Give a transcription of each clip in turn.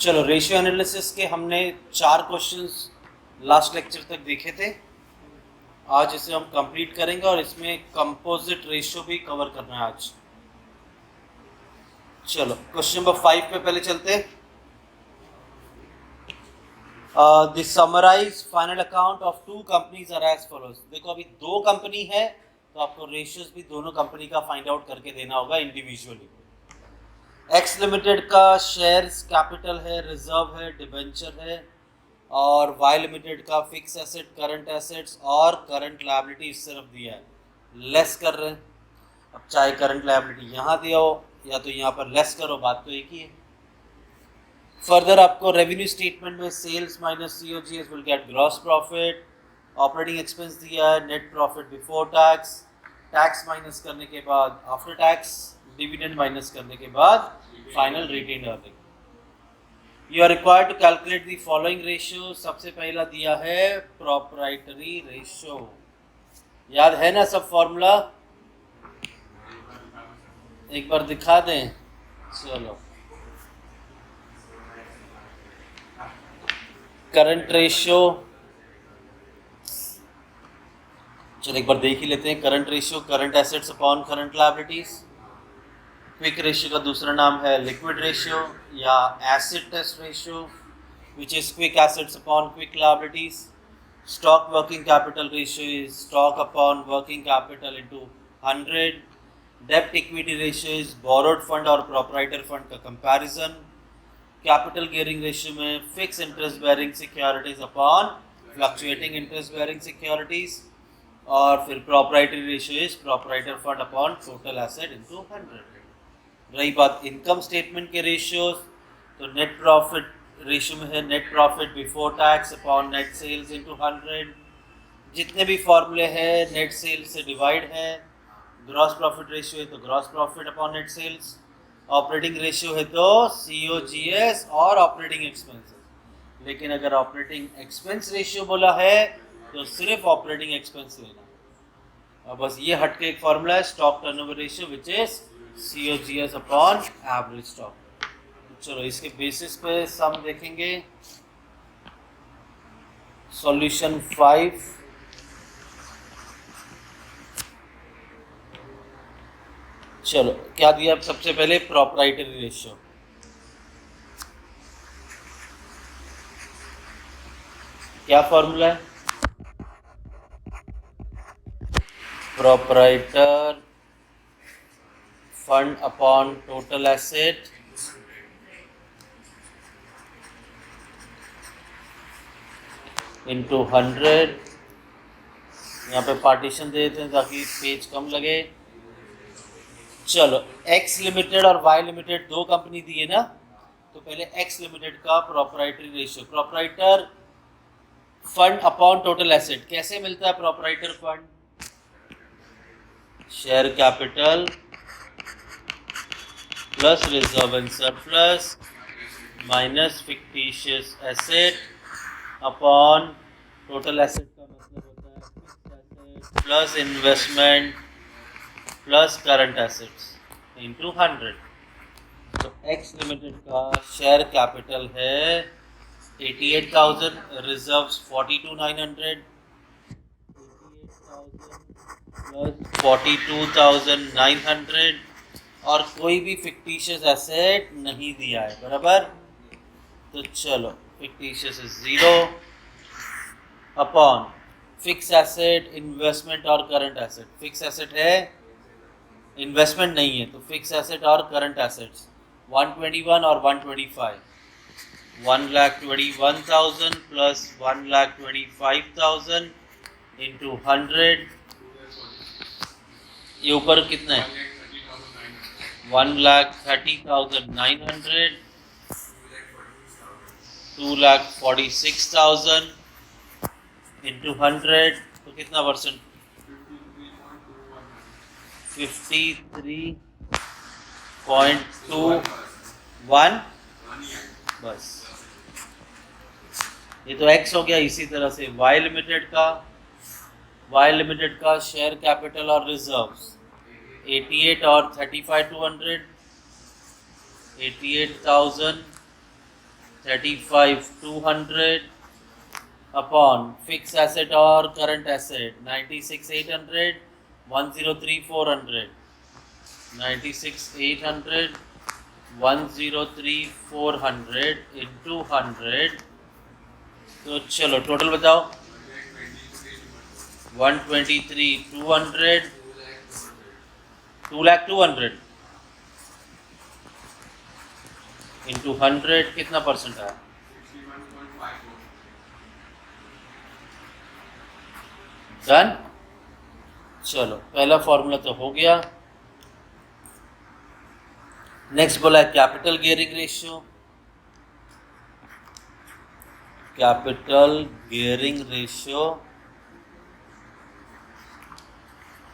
चलो ratio analysis के हमने 4 क्वेश्चंस लास्ट लेक्चर तक देखे थे। आज इसे हम कंप्लीट करेंगे और इसमें कंपोजिट रेशियो भी कवर करना है आज। चलो क्वेश्चन नंबर 5 पे पहले चलते हैं। The summarize final account of 2 companies are as follows. देखो अभी 2 कंपनी है तो आपको रेशियोज भी दोनों कंपनी का फाइंड आउट करके देना होगा इंडिविजुअली। एक्स लिमिटेड का शेयर्स कैपिटल है, रिजर्व है, डिबेंचर है, और वाई लिमिटेड का फिक्स एसेट, करंट एसेट्स और करंट लायबिलिटी सिर्फ दिया है, लेस कर रहे हैं। अब चाहे करंट लायबिलिटी यहाँ दिया हो या तो यहाँ पर लेस करो, बात तो एक ही है। फर्दर आपको रेवेन्यू स्टेटमेंट में sales minus COGS will get gross profit, operating expense दिया है, net profit before tax, tax minus करने के बाद आफ्टर टैक्स, डिविडेंड माइनस करने के बाद final retained earning. You are required to calculate the following ratio. सबसे पहला दिया है प्रोप्राइटरी रेशियो। याद है ना सब फॉर्मूला? एक बार दिखा दें। चलो करंट रेशियो, चलो एक बार देख ही लेते हैं। Current ratio current assets upon current liabilities. Quick ratio का दूसरा नाम है लिक्विड रेशियो या acid test ratio, which is quick assets upon quick liabilities. Stock working capital ratio is stock upon working capital into 100। डेब्ट equity ratio is borrowed fund और proprietor fund का comparison. Capital gearing ratio में fix interest bearing securities upon fluctuating interest bearing securities. और फिर proprietary ratio is proprietor fund upon total asset into 100। रही बात income statement के ratios, तो net profit ratio में है net profit before tax upon net sales into 100। जितने भी फॉर्मूले हैं नेट सेल्स से डिवाइड है। ग्रॉस प्रॉफिट रेशियो है तो gross profit upon net sales. Operating ratio है तो सीओजीएस और ऑपरेटिंग एक्सपेंसेस। लेकिन अगर ऑपरेटिंग एक्सपेंस रेशियो बोला है तो सिर्फ ऑपरेटिंग एक्सपेंस लेना। और बस ये हटके एक फॉर्मूला है stock turnover ratio which is COGS upon average stock. चलो इसके बेसिस पे सम देखेंगे। सॉल्यूशन 5। चलो क्या दिया सबसे पहले? Proprietary ratio. क्या फॉर्मूला है? Proprietor fund upon total asset into 100। यहाँ पे पार्टीशन दे देते हैं ताकि पेज कम लगे। चलो एक्स लिमिटेड और वाई लिमिटेड 2 कंपनी दी है ना, तो पहले एक्स लिमिटेड का proprietary ratio. Proprietor fund upon total asset कैसे मिलता है? Proprietor fund share capital plus reserve and surplus minus fictitious asset upon total asset का मतलब होता है fixed asset plus investment plus current assets into 100। तो x limited का share capital है 88,000, रिजर्व्स 42,900, 88,000 प्लस 42,900 और कोई भी फिक्टिशियस एसेट नहीं दिया है, बराबर। तो चलो fictitious is 0 upon fix asset, investment और करंट एसेट। फिक्स एसेट है, इन्वेस्टमेंट नहीं है, तो फिक्स एसेट और करंट एसेट्स 121 और 125। 1,21,000 प्लस 1,25,000 इंटू 100। ये ऊपर कितना है? 1,30,900, 2,46,000 इंटू 100, तो कितना परसेंट? 53.21। बस ये तो एक्स हो गया। इसी तरह से वाई लिमिटेड का शेयर कैपिटल और रिजर्व्स 88 और 35,200, 88,000 35,200 अपॉन फिक्स एसेट और करंट एसेट 96,800, 103,400, 96,800, 103,400 इंटू 100। तो चलो टोटल बताओ। 123,200, 2,02,000 इंटू 100 कितना परसेंट आया? डन। चलो पहला फॉर्मूला तो हो गया। नेक्स्ट बोला है capital gearing ratio. Capital gearing ratio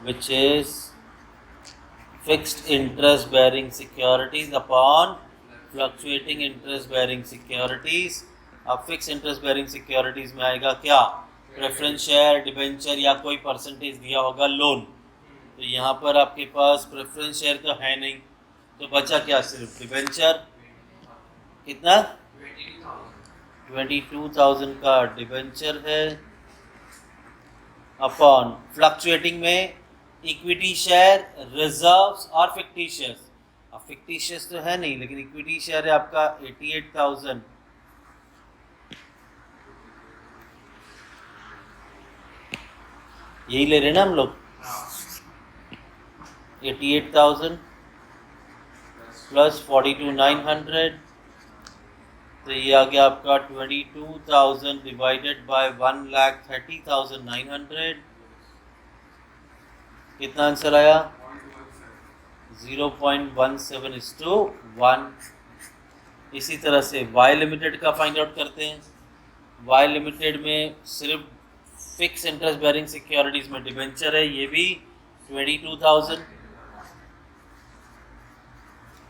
which is fixed interest bearing securities upon fluctuating interest bearing securities। अब फिक्स इंटरेस्ट बेयरिंग सिक्योरिटीज में आएगा क्या? प्रेफरेंस शेयर, डिबेंचर या कोई परसेंटेज दिया होगा लोन। तो यहाँ पर आपके पास प्रेफरेंस शेयर तो है नहीं, तो बचा क्या? सिर्फ डिबेंचर। कितना? 22,000 का डिबेंचर है अपॉन फ्लक्चुएटिंग में इक्विटी शेयर, रिजर्व्स और फिक्टिशियस। अब फिक्टिशियस तो है नहीं, लेकिन इक्विटी शेयर है आपका 88,000। यही ले रहे ना हम लोग, 88,000 प्लस 42,900, तो ये आ गया आपका 22,000 डिवाइडेड बाय 1,30,900। कितना आंसर आया? 0.17:1। इसी तरह से वाई लिमिटेड का फाइंड आउट करते हैं। वाई लिमिटेड में सिर्फ फिक्स इंटरेस्ट बेयरिंग सिक्योरिटीज में डिबेंचर है, ये भी 22,000।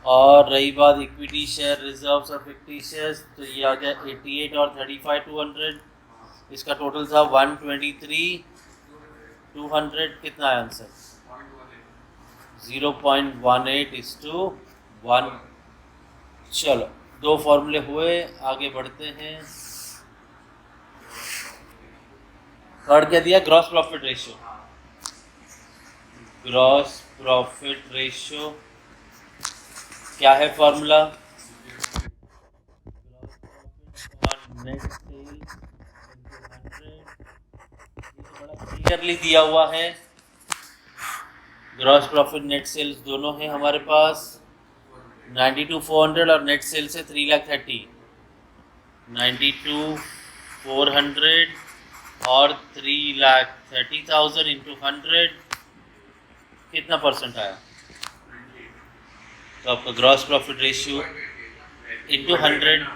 और रही बात इक्विटी शेयर, रिजर्व्स और फिक्टिशियस, तो ये आ गया 88 और 35,200। इसका टोटल था 123,200। कितना है आंसर? 0.18:1। चलो दो फॉर्मूले हुए, आगे बढ़ते हैं। थर्ड क्या दिया? Gross profit ratio. Gross profit ratio क्या है फॉर्मूला? Net cell into 100। बड़ा क्लियरली दिया हुआ है। ग्रॉस प्रॉफिट नेट सेल्स दोनों हैं हमारे पास। 92,400 और नेट सेल्स है 3,30,000। 92,400 और 3,30,000 इंटू 100 कितना परसेंट आया? तो आपका gross profit ratio into 100।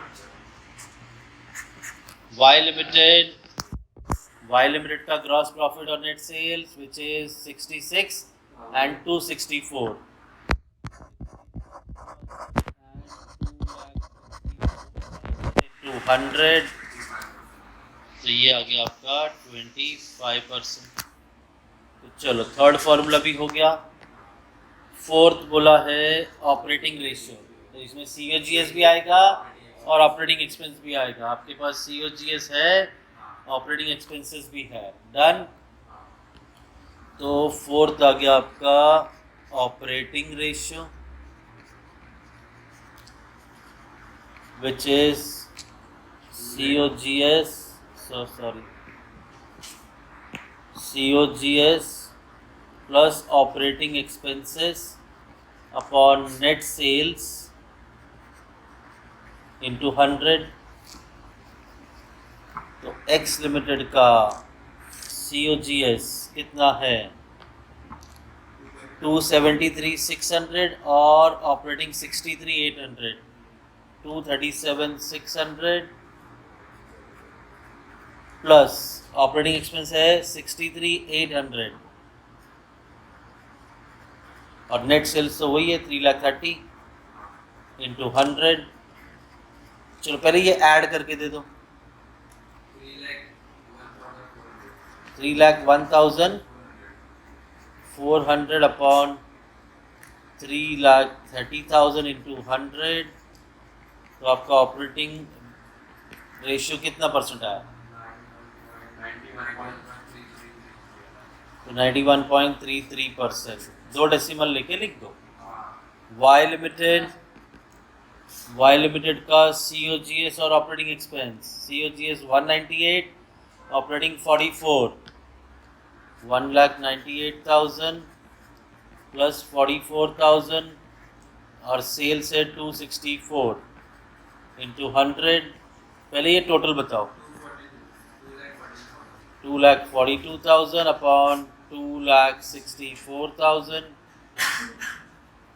Y limited का ग्रॉस प्रॉफिट और net sales which is 66 and 264 200, तो ये आ गया आपका 25%। तो चलो थर्ड फॉर्मूला भी हो गया। फोर्थ बोला है ऑपरेटिंग रेशियो, तो इसमें COGS भी आएगा और ऑपरेटिंग एक्सपेंस भी आएगा। आपके पास COGS है, ऑपरेटिंग एक्सपेंसेस भी है। डन। तो फोर्थ आ गया आपका operating ratio which is COGS plus operating expenses upon net sales into 100। तो एक्स लिमिटेड का COGS कितना है? 273,600 और ऑपरेटिंग 63,800। 237,600 प्लस ऑपरेटिंग एक्सपेंस है 63,800 और नेट सेल्स तो वही है 3,30,000 इंटू 100। चलो पहले ये ऐड करके दे दो। 3,01,400 अपॉन 3,30,000 इंटू 100। तो आपका ऑपरेटिंग रेशियो कितना परसेंट आया? तो 91.33%। 2 डेसिमल लेके लिख दो। वाई लिमिटेड का COGS और operating expense, COGS 198, operating 44, 1,98,000 plus 44,000 और सेल्स है 264 इंटू 100। पहले ये टोटल बताओ। 2,42,000 अपॉन 2,64,000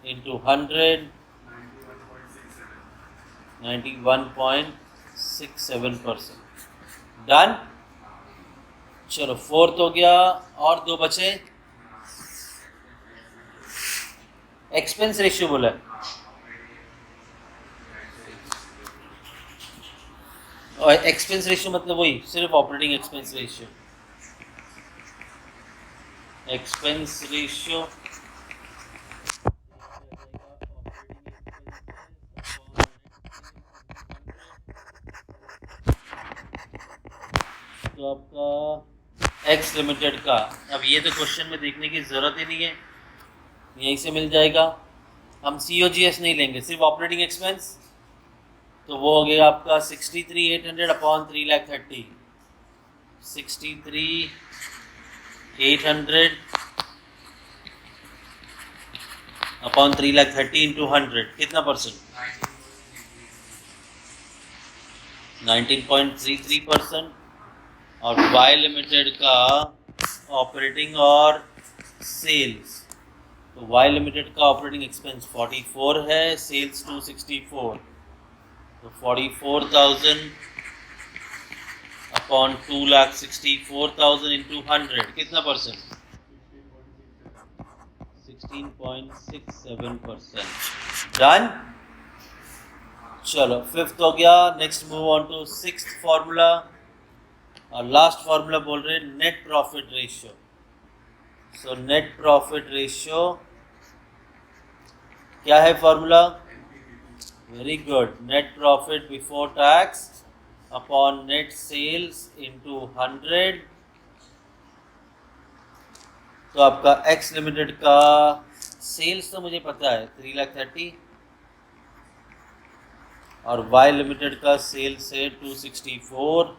इंटू 100, 91.67%। डन। चलो फोर्थ हो गया, और दो बचे। एक्सपेंस रेशियो बोला है, और एक्सपेंस रेशियो मतलब वही सिर्फ operating expense ratio. Expense ratio तो आपका एक्स लिमिटेड का, अब ये तो क्वेश्चन में देखने की ज़रूरत ही नहीं है, यहीं से मिल जाएगा। हम COGS नहीं लेंगे, सिर्फ ऑपरेटिंग एक्सपेंस। तो वो हो गया आपका 63,800 अपॉन 3,30,000, 63,800 अपॉन 3,30,000 इंटू 100, कितना परसेंट? 19.33%। और वाई लिमिटेड का ऑपरेटिंग और सेल्स, तो वाई लिमिटेड का ऑपरेटिंग एक्सपेंस 44 है, सेल्स 264, तो 44,000 अपॉन 2,64,000 इंटू 100, कितना परसेंट? 16.67%। डन। चलो फिफ्थ हो गया। Next move on to sixth formula, और लास्ट फॉर्मूला बोल रहे हैं net profit ratio. So net profit ratio क्या है formula? Very good, net profit before tax upon net sales into 100। तो आपका एक्स लिमिटेड का सेल्स तो मुझे पता है 3,30,000, और वाई लिमिटेड का सेल्स है 264।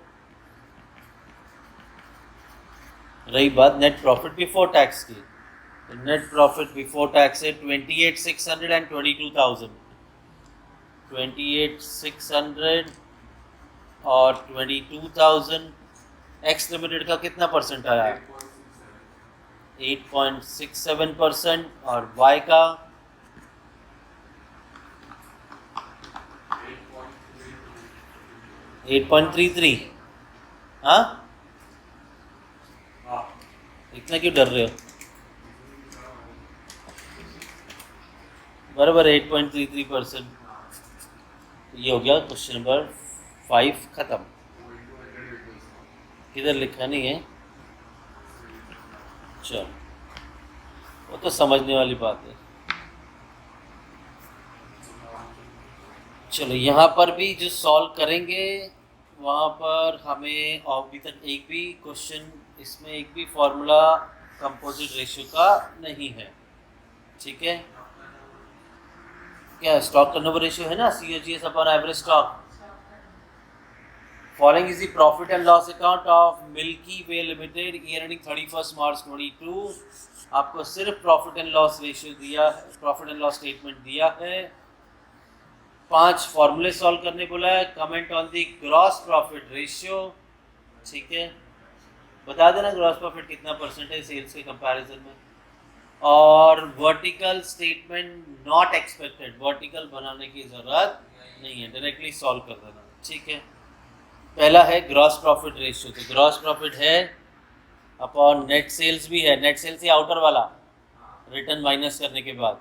रही बात नेट प्रॉफिट बिफोर टैक्स की, तो नेट प्रॉफिट बिफोर टैक्स है 28,600 एंड 22,000, 28,600 और 22,000। एक्स लिमिटेड का कितना परसेंट आया? 8.67%। और वाई का 8.33। हाँ, इतना क्यों डर रहे हो? बराबर 8.33%। ये हो गया क्वेश्चन नंबर 5 खत्म। किधर लिखा नहीं है? चलो, वो तो समझने वाली बात है। चलो यहाँ पर भी जो सॉल्व करेंगे वहाँ पर हमें अभी तक एक भी क्वेश्चन, इसमें एक भी फॉर्मूला कंपोजिट रेशियो का नहीं है। ठीक है, क्या स्टॉक टर्नओवर रेशियो है ना, COGS upon average stock. Following is the profit and loss account of milky way limited year ending 31 March 22। आपको सिर्फ प्रॉफिट एंड लॉस रेशियो दिया है, प्रॉफिट एंड लॉस स्टेटमेंट दिया है। 5 फॉर्मूले सॉल्व करने बोला है। Comment on the gross profit ratio. ठीक है, बता देना ग्रॉस प्रॉफिट कितना परसेंट है सेल्स के कंपैरिजन में। और vertical statement not expected, vertical बनाने की ज़रूरत नहीं है, डायरेक्टली सॉल्व कर देना। ठीक है, पहला है ग्रॉस प्रॉफिट रेशियो, तो ग्रॉस प्रॉफिट है अपॉन नेट सेल्स भी है, नेट सेल्स ही आउटर वाला रिटर्न माइनस करने के बाद।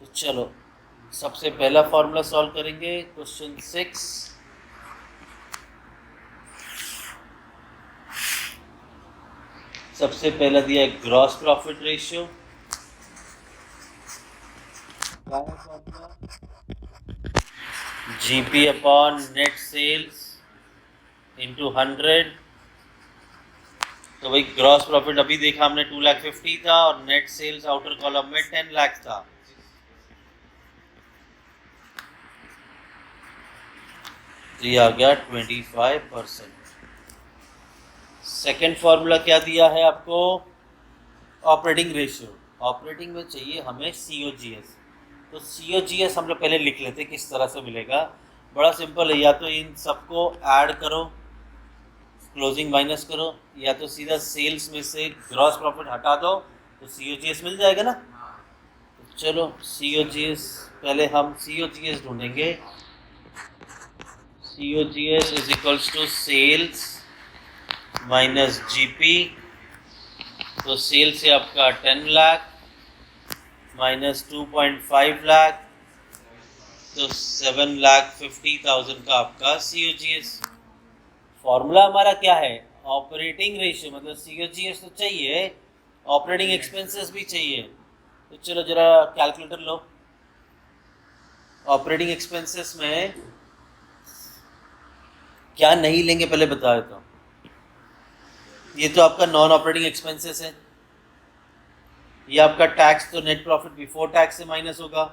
तो चलो सबसे पहला फॉर्मूला सॉल्व करेंगे, क्वेश्चन 6। सबसे पहला दिया है gross profit ratio. GP upon net sales into 100। तो भाई ग्रॉस प्रॉफिट अभी देखा हमने 2,50,000 था और नेट सेल्स आउटर कॉलम में 10 लाख था। तो ये आ गया 25%। सेकेंड फॉर्मूला क्या दिया है आपको? Operating ratio. ऑपरेटिंग में चाहिए हमें COGS। तो COGS हम लोग पहले लिख लेते किस तरह से मिलेगा। बड़ा सिंपल है, या तो इन सबको ऐड करो, क्लोजिंग माइनस करो, या तो सीधा सेल्स में से ग्रॉस प्रॉफिट हटा दो तो COGS मिल जाएगा ना। तो चलो COGS पहले हम COGS ढूंढेंगे। COGS is equals to sales minus GP। तो सेल्स से आपका 10 लाख माइनस 2.5 लाख, तो 7,50,000 का आपका COGS। फॉर्मूला हमारा क्या है? ऑपरेटिंग रेशियो, मतलब COGS तो चाहिए, ऑपरेटिंग एक्सपेंसेस भी चाहिए। तो चलो जरा कैलकुलेटर लो। ऑपरेटिंग एक्सपेंसेस में क्या नहीं लेंगे पहले बता देता हूँ। ये तो आपका नॉन ऑपरेटिंग एक्सपेंसेस है। ये आपका टैक्स तो नेट प्रॉफिट बिफोर टैक्स से माइनस होगा,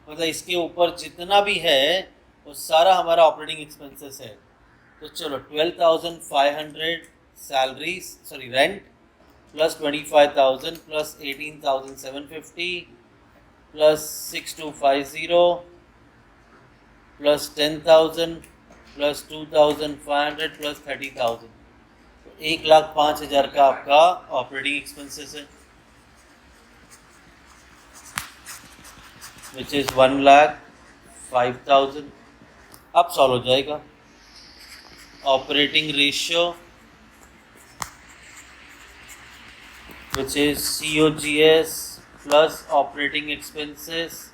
मतलब इसके ऊपर जितना भी है वो सारा हमारा ऑपरेटिंग एक्सपेंसेस है। तो चलो 12,500 salaries, sorry rent, plus 25,000 plus 18,750 plus 6,250 plus 10,000 plus 2,500 plus 30,000, तो 1,05,000 का आपका ऑपरेटिंग एक्सपेंसेस है, विच इज़ 1,05,000। अब सॉल्व हो जाएगा। Operating ratio which is COGS plus operating expenses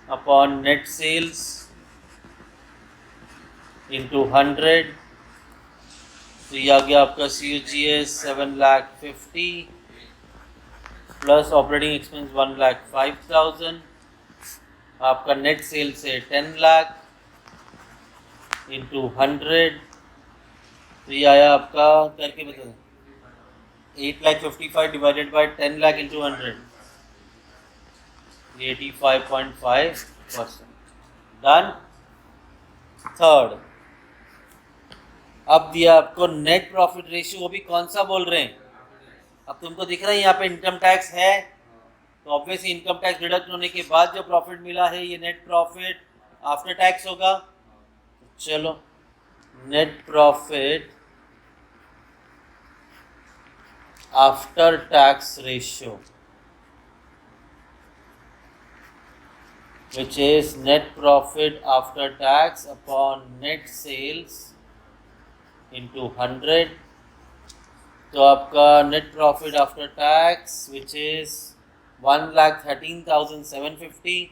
upon net sales into 100। तो ये आ गया आपका COGS 7,50,000 प्लस ऑपरेटिंग एक्सपेंस 1,05,000, आपका नेट सेल्स है 10 लाख इंटू 100। तो ये आया आपका, करके बताओ, 8,55,000 divided by 10 lakh into 100, 85.5%। Done. Third, अब दिया आपको नेट प्रॉफिट रेशियो, वो भी कौन सा बोल रहे हैं? अब तुमको दिख रहा है यहाँ पे इनकम टैक्स है, तो ऑब्वियसली इनकम टैक्स डिडक्ट होने के बाद जो प्रॉफिट मिला है ये नेट प्रॉफिट आफ्टर टैक्स होगा। चलो net profit after tax ratio, which is net profit after tax upon net sales into 100। तो आपका net profit after tax which is 1,13,750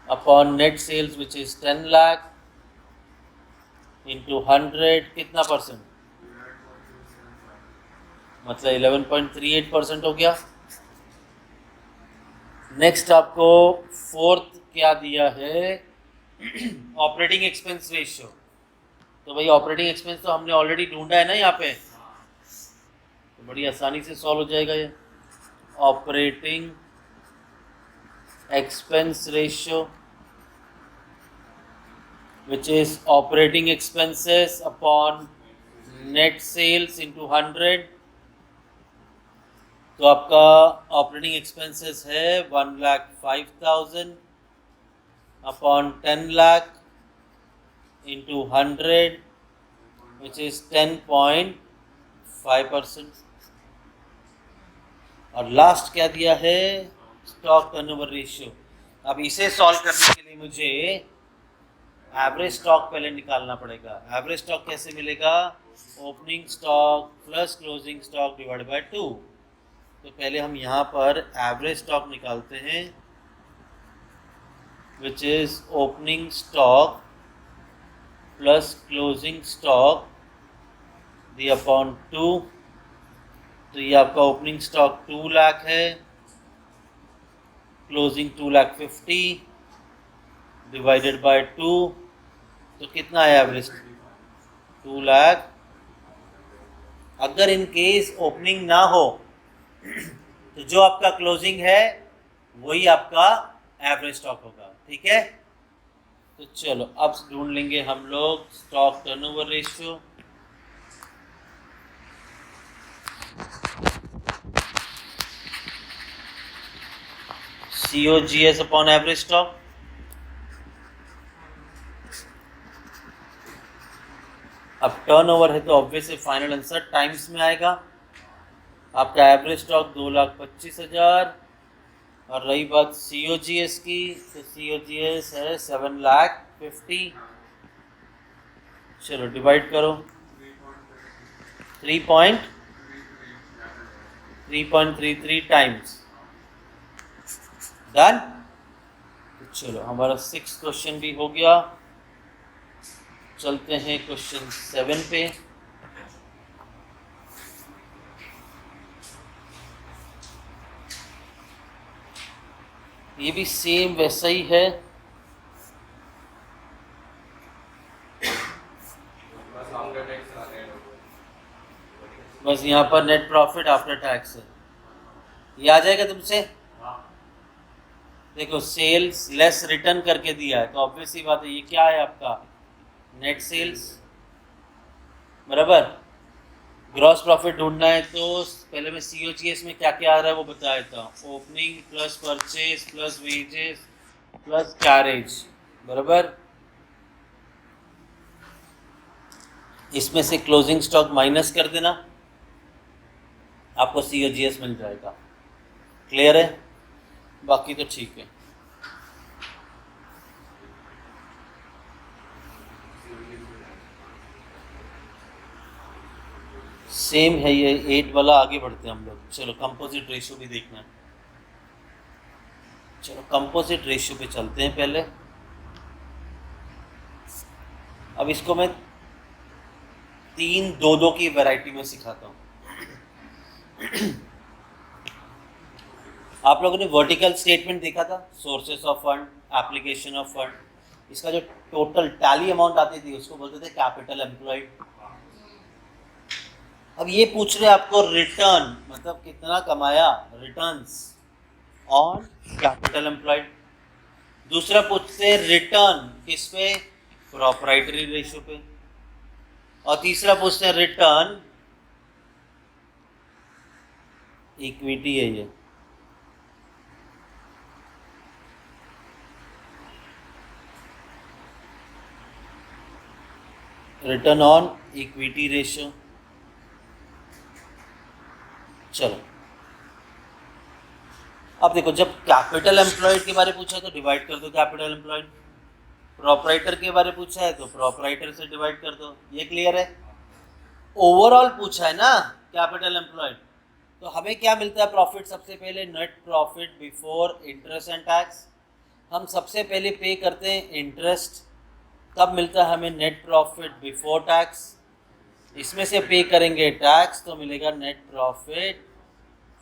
upon net sales which is 10 lakh into 100, कितना percent? मतलब 11.38% हो गया। Next आपको fourth क्या दिया है? Operating expense ratio. तो भाई ऑपरेटिंग एक्सपेंस तो हमने ऑलरेडी ढूंढा है ना यहाँ पे, तो बड़ी आसानी से सॉल्व हो जाएगा ये। Operating expense ratio which is operating expenses upon net sales into 100। तो आपका ऑपरेटिंग एक्सपेंसेस है 1,05,000 upon 10 lakh into 100 which is 10.5%। और लास्ट क्या दिया है? Stock turnover ratio. अब इसे सॉल्व करने के लिए मुझे एवरेज स्टॉक पहले निकालना पड़ेगा। एवरेज स्टॉक कैसे मिलेगा? Opening stock plus closing stock divide by 2। तो पहले हम यहाँ पर एवरेज स्टॉक निकालते हैं which is opening stock plus closing stock the upon 2। तो ये आपका ओपनिंग स्टॉक 2 लाख है, क्लोजिंग 2,50,000 डिवाइडेड बाय 2, तो कितना है एवरेज? 2 लाख। अगर इन केस ओपनिंग ना हो तो जो आपका क्लोजिंग है वही आपका एवरेज स्टॉक होगा, ठीक है। तो चलो अब ढूंढ लेंगे हम लोग stock turnover ratio. COGS upon average stock. अब टर्नओवर है तो ऑब्वियसली फाइनल आंसर टाइम्स में आएगा। आपका एवरेज स्टॉक 2,25,000 और रही बात COGS की, तो COGS है 7,50,000। चलो डिवाइड करो 3.33 टाइम्स। डन। तो चलो हमारा 6 क्वेश्चन भी हो गया। चलते हैं क्वेश्चन 7 पे। ये भी सेम वैसा ही है, बस यहाँ पर नेट प्रॉफिट आफ्टर टैक्स है। ये आ जाएगा तुमसे। देखो सेल्स लेस रिटर्न करके दिया है तो ऑब्वियस सी बात है ये क्या है आपका नेट सेल्स, बराबर। ग्रॉस प्रॉफिट ढूंढना है तो पहले मैं COGS में क्या क्या आ रहा है वो बता देता हूँ। Opening plus purchase plus wages plus carriage, बराबर। इसमें से क्लोजिंग स्टॉक माइनस कर देना, आपको COGS मिल जाएगा। क्लियर है? बाकी तो ठीक है। सेम है ये 8 वाला। आगे बढ़ते हैं हम लोग। चलो कंपोजिट रेशियो भी देखना है। चलो कंपोजिट रेशियो पे चलते हैं पहले। अब इसको मैं 3 2-2 की वैरायटी में सिखाता हूँ। आप लोगों ने वर्टिकल स्टेटमेंट देखा था, sources of fund, application of fund. इसका जो टोटल टैली अमाउंट आती थी उसको बोलते थे कैपिटल एम्प्लॉयड। अब ये पूछ रहे आपको रिटर्न, मतलब कितना कमाया, रिटर्न्स ऑन कैपिटल एम्प्लॉयड। दूसरा पूछते हैं रिटर्न किस पे, प्रोप्राइटरी रेशियो पे। और तीसरा पूछते हैं रिटर्न, इक्विटी है ये, रिटर्न ऑन इक्विटी रेशियो। चलो अब देखो, जब कैपिटल एम्प्लॉयड के बारे में पूछा तो डिवाइड कर दो कैपिटल एम्प्लॉयड, प्रोपराइटर के बारे में पूछा है तो प्रोपराइटर से डिवाइड कर दो। ये क्लियर है? ओवरऑल पूछा है ना कैपिटल एम्प्लॉयड, तो हमें क्या मिलता है प्रॉफिट? सबसे पहले net profit before interest and tax. हम सबसे पहले पे करते हैं इंटरेस्ट, तब मिलता है हमें नेट प्रॉफिट बिफोर टैक्स। इसमें से पे करेंगे टैक्स तो मिलेगा नेट प्रॉफिट।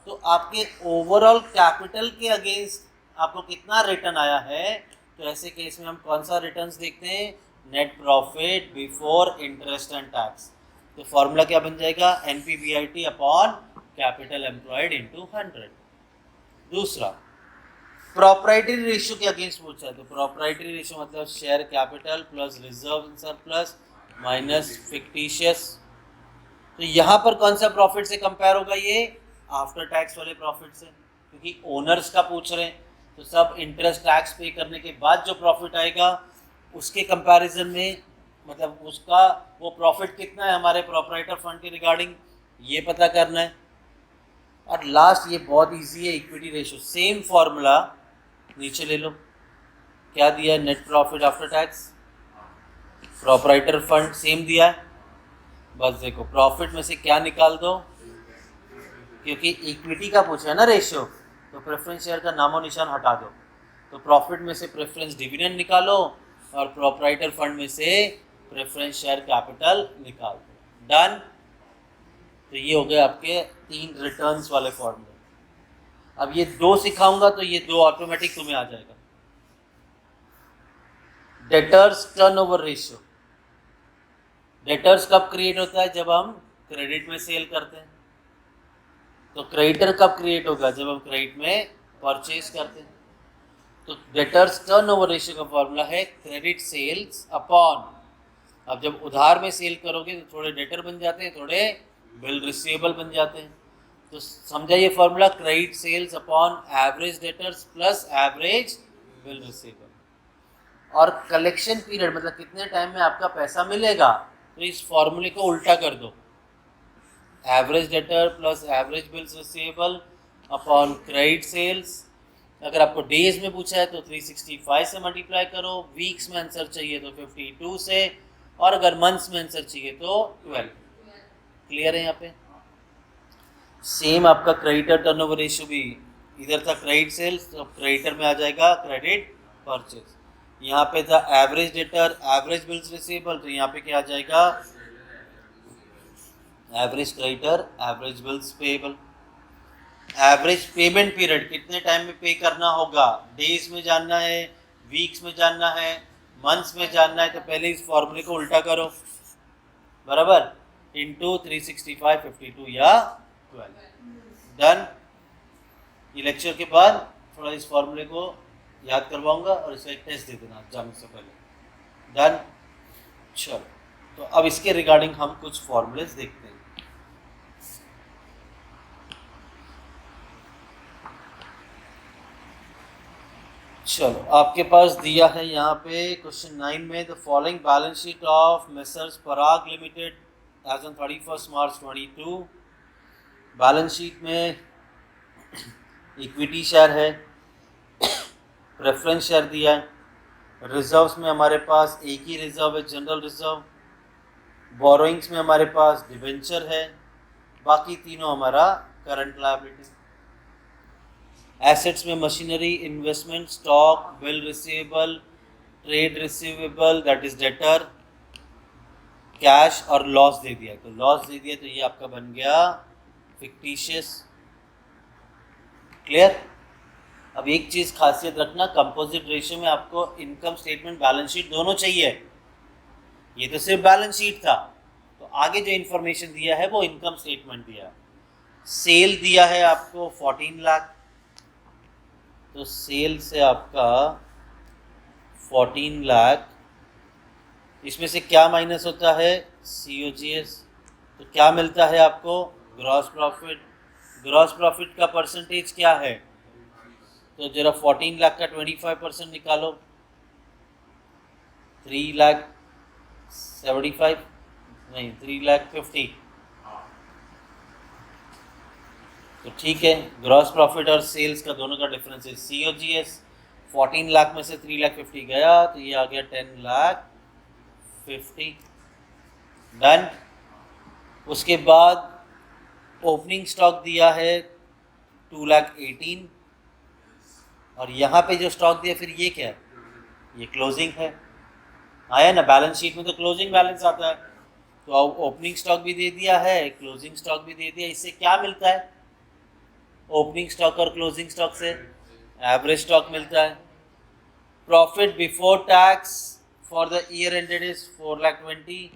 तो आपके ओवरऑल कैपिटल के अगेंस्ट आपको कितना रिटर्न आया है, तो ऐसे केस में हम कौन सा रिटर्न्स देखते हैं? Net profit before interest and tax. तो फॉर्मूला क्या बन जाएगा? NPBIT upon capital employed into 100। दूसरा प्रोप्राइटरी रेशियो के अगेंस्ट पूछा है, तो प्रोप्राइटरी रेशियो मतलब share capital plus reserve surplus minus fictitious. तो यहाँ पर कौन सा प्रॉफिट से कंपेयर होगा? ये आफ्टर टैक्स वाले प्रॉफिट से, क्योंकि ओनर्स का पूछ रहे हैं। तो सब इंटरेस्ट टैक्स पे करने के बाद जो प्रॉफिट आएगा उसके कंपैरिजन में, मतलब उसका वो प्रॉफिट कितना है हमारे प्रोपराइटर फंड के रिगार्डिंग, ये पता करना है। और लास्ट ये बहुत इजी है, इक्विटी रेशियो। सेम फॉर्मूला नीचे ले लो, क्या दिया है? Net profit after tax, proprietor fund same दिया है। बस देखो प्रॉफिट में से क्या निकाल दो, क्योंकि इक्विटी का पूछा है ना रेशियो, तो प्रेफरेंस शेयर का नामो निशान हटा दो। तो प्रॉफिट में से प्रेफरेंस डिविडेंड निकालो और प्रोपराइटर फंड में से प्रेफरेंस शेयर कैपिटल निकाल दो। डन। तो ये हो गए आपके 3 रिटर्न्स वाले फॉर्मूले। अब ये 2 सिखाऊंगा तो ये 2 ऑटोमेटिक तुम्हें आ जाएगा। डेटर्स टर्नओवर रेशियो, डेटर्स कब क्रिएट होता है? जब हम क्रेडिट में सेल करते हैं। तो क्रेडिटर कब क्रिएट होगा? जब हम क्रेडिट में परचेज करते हैं। तो डेटर्स टर्नओवर रेशियो का फॉर्मूला है क्रेडिट सेल्स अपॉन, अब जब उधार में सेल करोगे तो थोड़े डेटर बन जाते हैं, थोड़े बिल रिसीवेबल बन जाते हैं। तो समझा ये formula, credit sales upon average debtors plus average bill receivable. और कलेक्शन पीरियड मतलब कितने टाइम में आपका पैसा मिलेगा, तो इस फॉर्मूले को उल्टा कर दो, average debtor plus average bills receivable upon credit sales. अगर आपको डेज में पूछा है तो 365 से मल्टीप्लाई करो, वीक्स में आंसर चाहिए तो 52 से, और अगर मंथ्स में आंसर चाहिए तो 12। क्लियर है? यहाँ पे सेम आपका क्रेडिटर टर्नओवर रेशियो भी, इधर था क्रेडिट सेल्स तो क्रेडिटर में आ जाएगा क्रेडिट परचेज। यहाँ पे था average debtor average bills receivable, तो यहाँ पे क्या आ जाएगा? Average creditor average bills payable. Average payment period कितने टाइम में पे करना होगा, डेज में जानना है, वीक्स में जानना है, मंथ्स में जानना है, तो पहले इस फॉर्मूले को उल्टा करो, बराबर, इंटू 365 52 या 12। डन। ये लेक्चर के बाद थोड़ा इस फॉर्मूले को याद करवाऊंगा और इसका एक टेस्ट दे देना जाने से पहले। डन। चलो, तो अब इसके रिगार्डिंग हम कुछ फॉर्मूलेस देखते हैं। चलो, आपके पास दिया है यहाँ पे क्वेश्चन 9 में, the following balance sheet of Messrs Parag limited as on 31 March 22। Balance sheet में इक्विटी शेयर है, प्रेफरेंस शेयर दिया है, रिजर्व्स में हमारे पास एक ही रिजर्व है, जनरल रिजर्व, बोरोइंग्स में हमारे पास डिवेंचर है, बाकी तीनों हमारा करंट लायबिलिटी। एसेट्स में machinery, investment, stock, bill receivable, trade receivable that is debtor, cash और लॉस दे दिया। तो लॉस दे दिया तो ये आपका बन गया फिक्टिशियस। क्लियर? अब एक चीज खासियत रखना, कंपोजिट रेशियो में आपको इनकम स्टेटमेंट बैलेंस शीट दोनों चाहिए। ये तो सिर्फ बैलेंस शीट था, तो आगे जो इंफॉर्मेशन दिया है वो इनकम स्टेटमेंट दिया। सेल दिया है आपको 14 लाख, तो सेल से आपका 14 लाख, इसमें से क्या माइनस होता है? COGS। तो क्या मिलता है आपको? Gross profit. ग्रॉस प्रॉफिट का परसेंटेज क्या है? तो जरा 14 लाख का 25% निकालो, 3,75,000 नहीं 3,50,000। तो ठीक है, ग्रॉस प्रॉफिट और सेल्स का दोनों का डिफरेंस है COGS। 14 लाख में से 3,50,000 गया तो ये आ गया 10,50,000। डन। उसके बाद ओपनिंग स्टॉक दिया है 2,18,000, और यहाँ पे जो स्टॉक दिया फिर ये क्या है? ये क्लोजिंग है। आया ना, बैलेंस शीट में तो क्लोजिंग बैलेंस आता है, तो ओपनिंग स्टॉक भी दे दिया है, क्लोजिंग स्टॉक भी दे दिया। इससे क्या मिलता है? ओपनिंग स्टॉक और क्लोजिंग स्टॉक से एवरेज स्टॉक मिलता है। Profit before tax for the year ended is 4,20,000,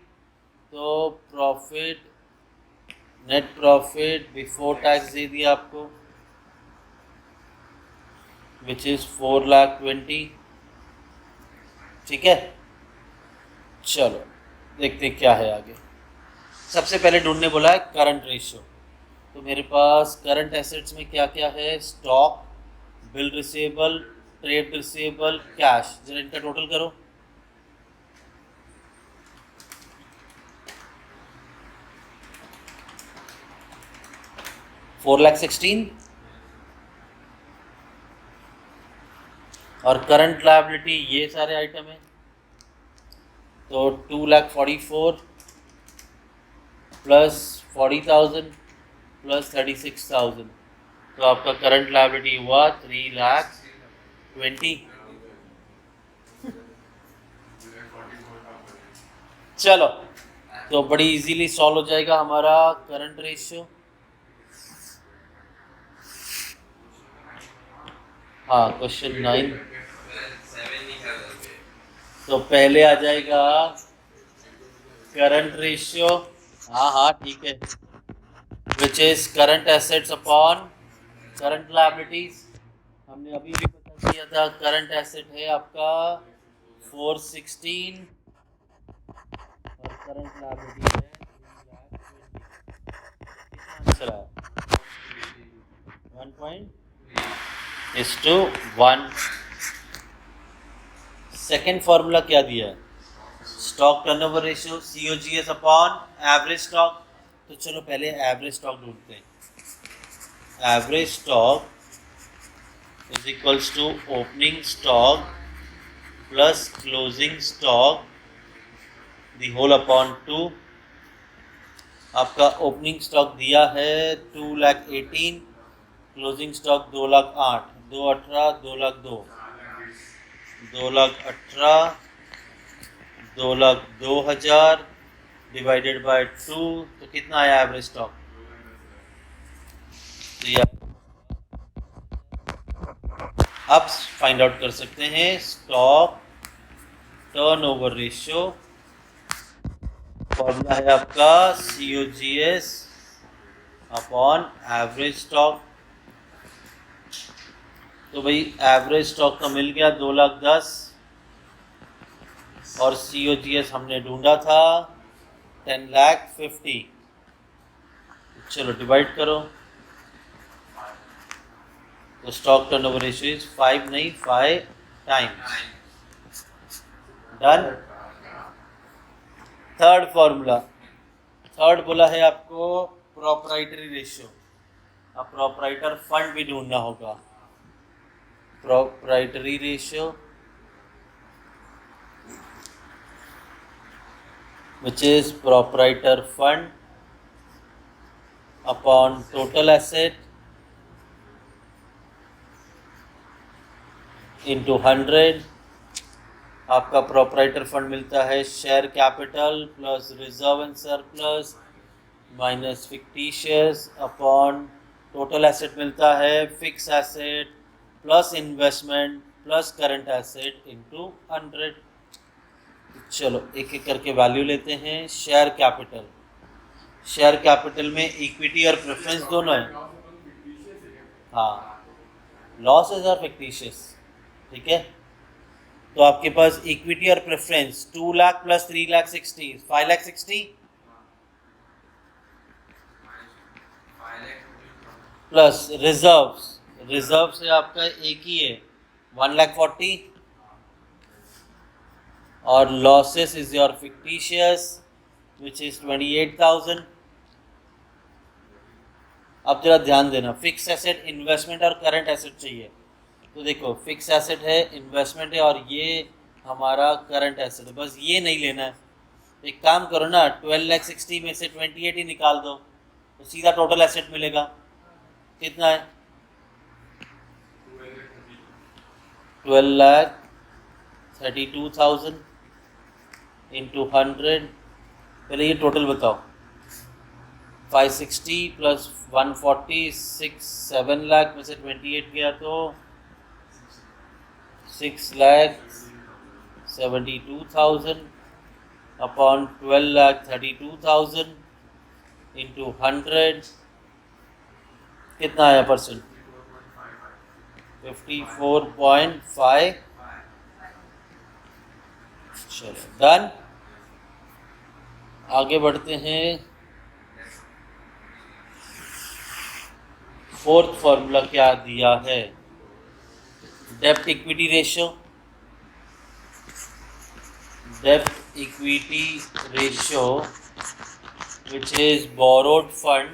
तो profit, net profit before tax दे दिया आपको, विच इज 4,20,000। ठीक है, चलो देखते हैं क्या है आगे। सबसे पहले ढूंढने बोला है करंट रेशियो, तो मेरे पास करंट एसेट्स में क्या क्या है? Stock, bill receivable, trade receivable, cash. जरा इनका टोटल करो। $4,16,000 और करंट लायबिलिटी ये सारे आइटम है, तो 2,44,000 प्लस 40,000 प्लस 36,000, तो आपका करंट लायबिलिटी हुआ 3,20,000। चलो, तो बड़ी इजीली सॉल्व हो जाएगा हमारा करंट रेशियो। हाँ, क्वेश्चन 9, तो पहले आ जाएगा करंट रेशियो, हाँ हाँ ठीक है, which is current assets upon current liabilities. हमने अभी भी पता किया था, करंट एसेट है आपका 416 और करंट लायबिलिटी है 320। आंसर है 1.1। सेकेंड फॉर्मूला क्या दिया है? Stock turnover ratio COGS upon average stock. तो चलो पहले एवरेज स्टॉक ढूंढते हैं। Average stock is equals to opening stock plus closing stock the whole upon 2। आपका ओपनिंग स्टॉक दिया है 2,18,000, क्लोजिंग स्टॉक 2,08,000, 2,18,000, 2,02,000, 2,18,000, 2,02,000 डिवाइडेड बाय 2, तो कितना आया एवरेज स्टॉक? तो अब फाइंड आउट कर सकते हैं स्टॉक टर्नओवर रेशियो। फॉर्मूला है आपका COGS अपॉन एवरेज स्टॉक। तो भाई एवरेज स्टॉक का मिल गया 2,10,000 और COGS हमने ढूंढा था 10,50,000। चलो डिवाइड करो, तो स्टॉक टर्नओवर रेशियो इज 5 नहीं 5 times. Done. Third formula, third बोला है आपको प्रोप्राइटरी रेशियो। अब प्रोप्राइटर फंड भी ढूंढना होगा। Proprietary ratio which is proprietor fund upon total asset into 100। आपका प्रोप्राइटर फंड मिलता है share capital plus reserve and surplus minus fictitious upon total asset मिलता है fix asset plus investment plus current asset into 100। चलो एक एक करके value लेते हैं। शेयर कैपिटल, शेयर कैपिटल में इक्विटी और प्रेफरेंस दोनों है। हाँ, लॉसेस और फिक्टिशियस, ठीक है। तो आपके पास इक्विटी और preference 2 lakh plus 3,60,000 5,60,000 plus reserves, reserve से आपका एक ही है 1,40,000 और losses is your fictitious which is 28,000। अब जरा ध्यान देना, फिक्स एसेट, इन्वेस्टमेंट और करंट एसेट चाहिए। तो देखो फिक्स एसेट है, इन्वेस्टमेंट है और ये हमारा करंट एसेट है, बस ये नहीं लेना है। एक काम करो ना, 12,60,000 में से 28 ही निकाल दो तो सीधा टोटल एसेट मिलेगा। कितना है? 12,32,000 इंटू 100। पहले ये टोटल बताओ, 560 प्लस 140 7 लाख में से 28 गया तो 6,72,000 अपॉन 12,32,000 इंटू 100। कितना आया परसेंट? 54.5। चलो डन। आगे बढ़ते हैं। फोर्थ फॉर्मूला क्या दिया है? डेब्ट इक्विटी रेशियो, डेब्ट equity ratio which is borrowed fund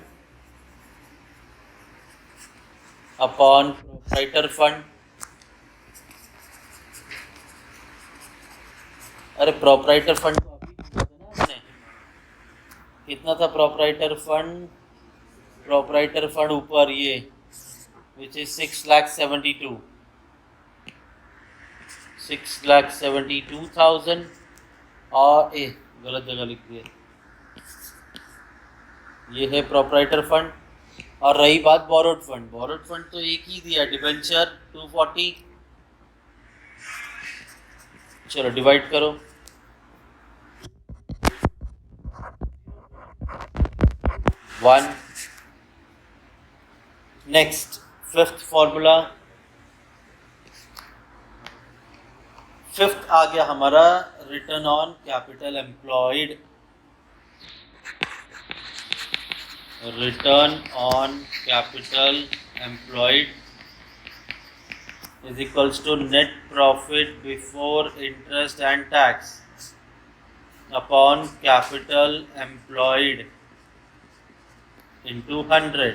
upon proprietor fund। अरे प्रोप्राइटर फंड तो अभी दिया था ना हमने, कितना था प्रोप्राइटर फंड? प्रोप्राइटर फंड ऊपर ये विच इज 6,72,000 और गलत जगह लिख दिया, ये है प्रोप्राइटर फंड। और रही बात बोरोड फंड, बोरोड फंड तो एक ही दिया, डिबेंचर 240। चलो डिवाइड करो, 1. नेक्स्ट फिफ्थ फॉर्मूला, फिफ्थ आ गया हमारा return on capital employed. Return on capital employed is equals to net profit before interest and tax upon capital employed into 100।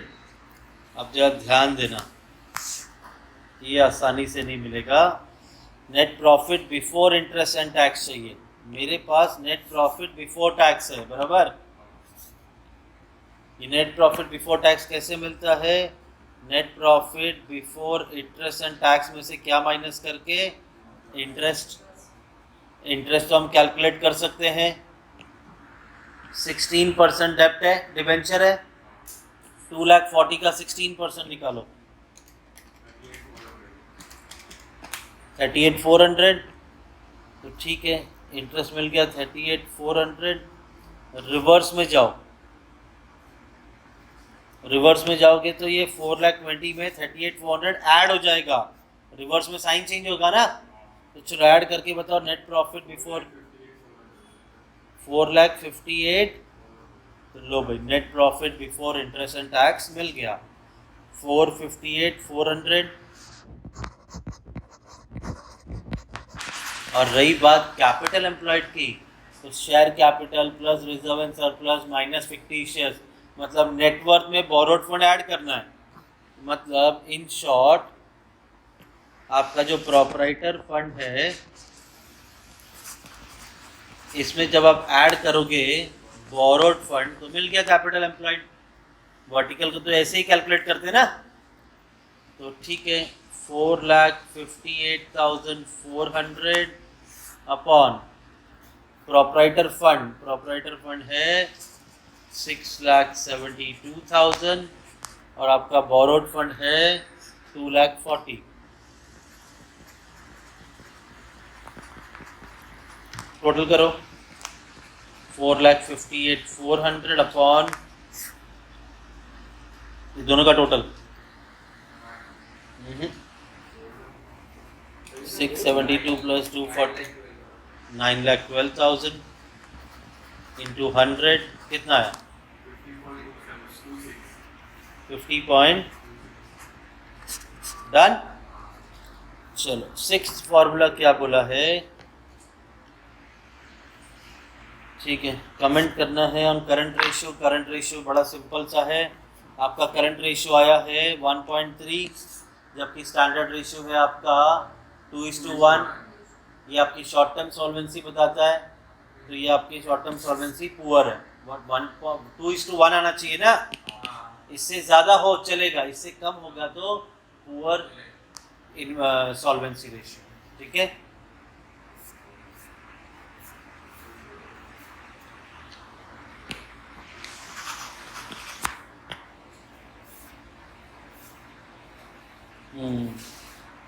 अब जरा ध्यान देना, ये आसानी से नहीं मिलेगा। Net profit before interest and tax चाहिए, मेरे पास नेट प्रॉफिट बिफोर टैक्स है, बराबर। ये नेट प्रॉफिट बिफोर टैक्स कैसे मिलता है? Net profit before interest and tax में से क्या माइनस करके? इंटरेस्ट तो हम कैलकुलेट कर सकते हैं। 16% डेप्ट है, डिबेंचर है, 2,40,000 का 16% निकालो, 38,400। तो ठीक है, इंटरेस्ट मिल गया 38,400। रिवर्स में जाओ, रिवर्स में जाओगे तो ये 4,20,000 में 38,400 ऐड हो जाएगा। रिवर्स में साइन चेंज होगा ना, तो चलो ऐड करके बताओ नेट प्रॉफिट बिफोर 4,58,000। तो लो भाई, net profit before interest and tax मिल गया 458,400। और रही बात कैपिटल एम्प्लॉयड की, तो share capital plus reserve and surplus minus fictitious, मतलब नेटवर्थ में बोरोड फंड ऐड करना है। मतलब इन शॉर्ट आपका जो प्रोपराइटर फंड है, इसमें जब आप ऐड करोगे बोरोड फंड तो मिल गया कैपिटल एम्प्लॉयड। वर्टिकल को तो ऐसे ही कैलकुलेट करते ना, तो ठीक है, 4,58,400 upon proprietor fund. Proprietor fund है 6,72,000 और आपका बोरोड फंड है 2,40,000। टोटल करो 4,58,400 अपॉन दोनों का टोटल 672 प्लस 240 9,12,000 इंटू 100 कितना है? 50 पॉइंट। डन। चलो सिक्स्थ फॉर्मूला क्या बोला है? ठीक है, कमेंट करना है on current ratio. Current ratio बड़ा सिंपल सा है, आपका करंट रेशियो आया है 1.3, जबकि स्टैंडर्ड रेशियो है आपका 2:1। ये आपकी शॉर्ट टर्म सॉल्वेंसी बताता है, तो ये आपकी शॉर्ट टर्म सॉल्वेंसी पुअर है। 2:1 आना चाहिए ना, इससे ज़्यादा हो चलेगा, इससे कम होगा तो पुअर इन सॉल्वेंसी रेशियो। ठीक है,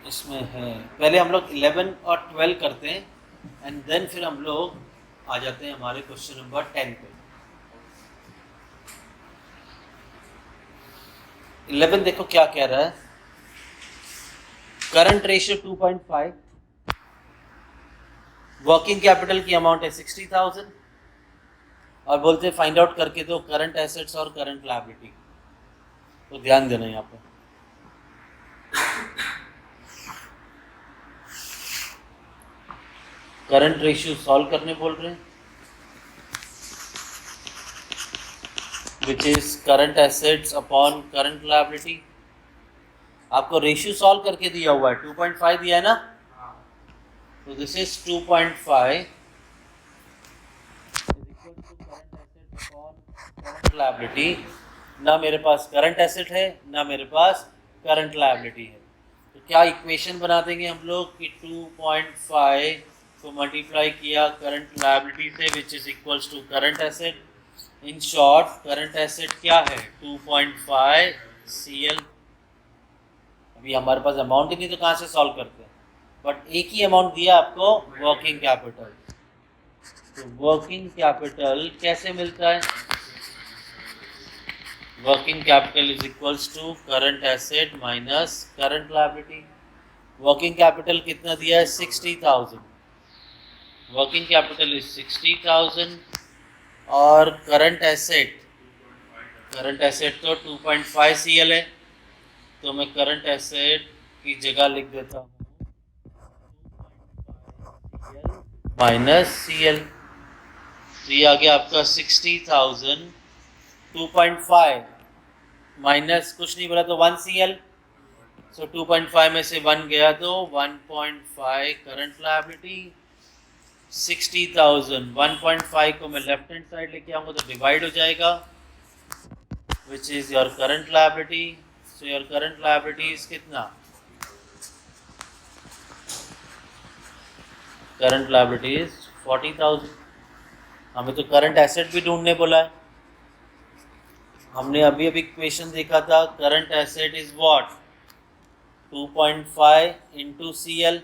इसमें है, पहले हम लोग 11 और 12 करते हैं एंड देन फिर हम लोग आ जाते हैं हमारे क्वेश्चन नंबर 10 पे। 11 देखो क्या कह रहा है, करंट रेशियो 2.5, वर्किंग कैपिटल की अमाउंट है 60,000 और बोलते फाइंड आउट करके दो करंट एसेट्स और करंट लायबिलिटी। तो ध्यान देना यहाँ पे, करंट रेशियो सॉल्व करने बोल रहे हैं, which is current assets upon current liability. आपको रेशियो सॉल्व करके दिया हुआ है, 2.5 दिया है ना, तो दिस इज 2.5 करंट लायबिलिटी। ना मेरे पास करंट एसेट है ना मेरे पास करंट लायबिलिटी है, तो क्या इक्वेशन बना देंगे हम लोग कि 2.5 को मल्टीप्लाई किया करंट लायबिलिटी से, which is equals to current asset. In short current asset क्या है? 2.5 CL। अभी हमारे पास अमाउंट ही नहीं तो कहाँ से सॉल्व करते हैं, बट एक ही अमाउंट दिया आपको, वर्किंग कैपिटल। तो वर्किंग कैपिटल कैसे मिलता है? Working capital is equals to current asset minus current liability. Working capital कितना दिया है? 60,000। वर्किंग कैपिटल इज 60,000 और करंट एसेट तो 2.5 CL है, तो मैं करंट एसेट की जगह लिख देता हूँ माइनस CL। तो ये आ गया आपका 60,000, 2.5 माइनस कुछ नहीं बोला तो 1 CL। सो 2.5 में से 1 गया तो 1.5 करंट लायबिलिटी। 60,000 1.5 को मैं लेफ्ट हैंड साइड लेके आऊंगा तो डिवाइड हो जाएगा, which is your current liability. So your current liability is कितना? Current liability is 40,000। हमें तो करंट एसेट भी ढूंढने बोला है। हमने अभी अभी क्वेश्चन देखा था, current asset is what? 2.5 into CL।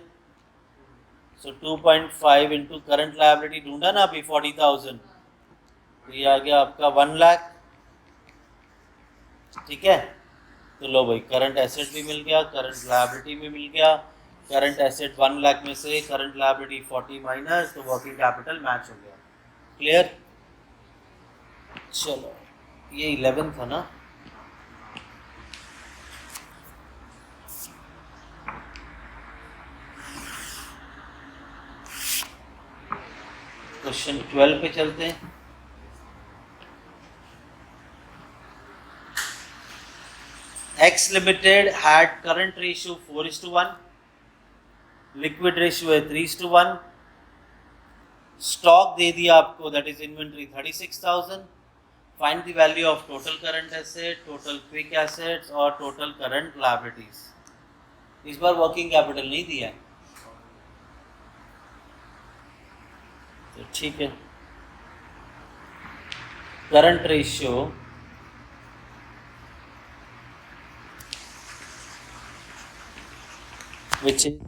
So 2.5 into current liability ढूंढा ना अभी 40,000, तो ये आ गया आपका 1 लाख। ठीक है, तो लो भाई, करंट एसेट भी मिल गया, करंट लायबिलिटी भी मिल गया। करंट एसेट 1 लाख में से करंट लायबिलिटी 40 माइनस, तो वर्किंग कैपिटल मैच हो गया। क्लियर? चलो, ये 11 था ना। क्वेश्चन 12 पे चलते हैं। X Limited had current ratio 4:1, liquid ratio है 3:1, स्टॉक दे दिया आपको, that is inventory 36,000। Find the value of total current asset, total quick assets और टोटल करंट लायबिलिटीज। इस बार वर्किंग कैपिटल नहीं दिया है, तो ठीक है। Current ratio which is